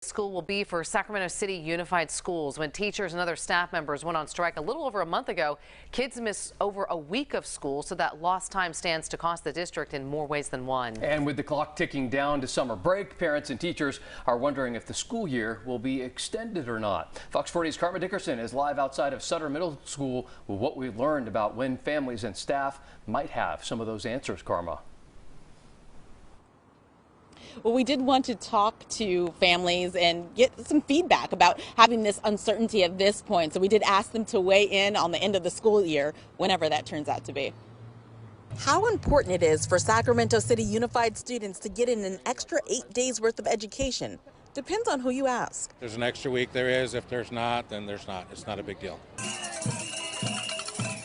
School will be for Sacramento City Unified Schools. When teachers and other staff members went on strike a little over a month ago, kids missed over a week of school, so that lost time stands to cost the district in more ways than one. And with the clock ticking down to summer break, parents and teachers are wondering if the school year will be extended or not. Fox 40's Karma Dickerson is live outside of Sutter Middle School with what we've learned about when families and staff might have some of those answers. Karma. Well, we did want to talk to families and get some feedback about having this uncertainty at this point. So we did ask them to weigh in on the end of the school year, whenever that turns out to be. How important it is for Sacramento City Unified students to get in an extra 8 days worth of education depends on who you ask. There's an extra week, there is. If there's not, then there's not. It's not a big deal.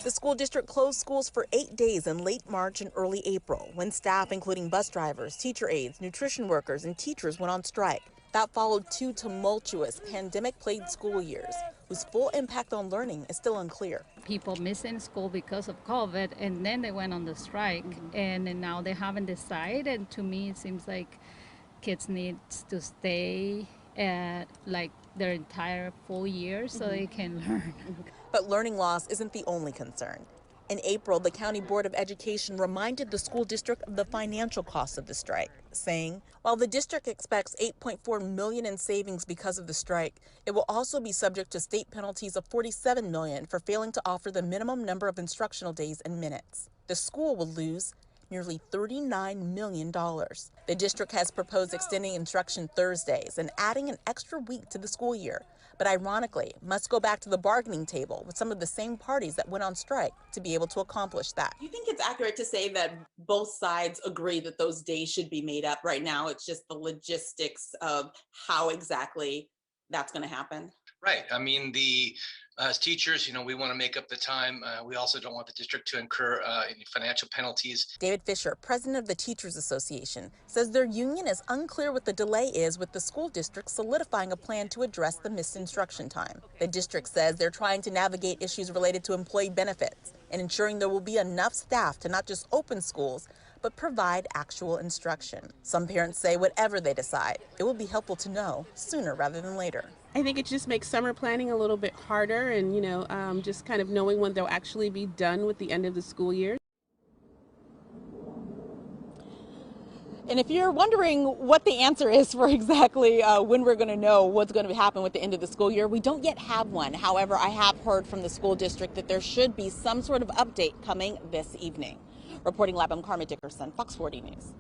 The school district closed schools for 8 days in late March and early April when staff, including bus drivers, teacher aides, nutrition workers, and teachers went on strike. That followed 2 tumultuous pandemic-plagued school years, whose full impact on learning is still unclear. People missing school because of COVID, and then they went on the strike, and now they haven't decided. And to me, it seems like kids need to stay at like their entire full year so they can learn. But learning loss isn't the only concern. In April, the County Board of Education reminded the school district of the financial costs of the strike, saying, while the district expects $8.4 million in savings because of the strike, it will also be subject to state penalties of $47 million for failing to offer the minimum number of instructional days and minutes. The school will lose nearly $39 million. The district has proposed extending instruction Thursdays and adding an extra week to the school year, but ironically must go back to the bargaining table with some of the same parties that went on strike to be able to accomplish that. Do you think it's accurate to say that both sides agree that those days should be made up? Right now, it's just the logistics of how exactly that's going to happen? Right. I mean, as teachers, we want to make up the time. We also don't want the district to incur any financial penalties. David Fisher, president of the Teachers Association, says their union is unclear what the delay is with the school district solidifying a plan to address the missed instruction time. The district says they're trying to navigate issues related to employee benefits and ensuring there will be enough staff to not just open schools, but provide actual instruction. Some parents say whatever they decide, it will be helpful to know sooner rather than later. I think it just makes summer planning a little bit harder and, just kind of knowing when they'll actually be done with the end of the school year. And if you're wondering what the answer is for exactly when we're going to know what's going to happen with the end of the school year, we don't yet have one. However, I have heard from the school district that there should be some sort of update coming this evening. Reporting live, I'm Karma Dickerson, Fox 40 News.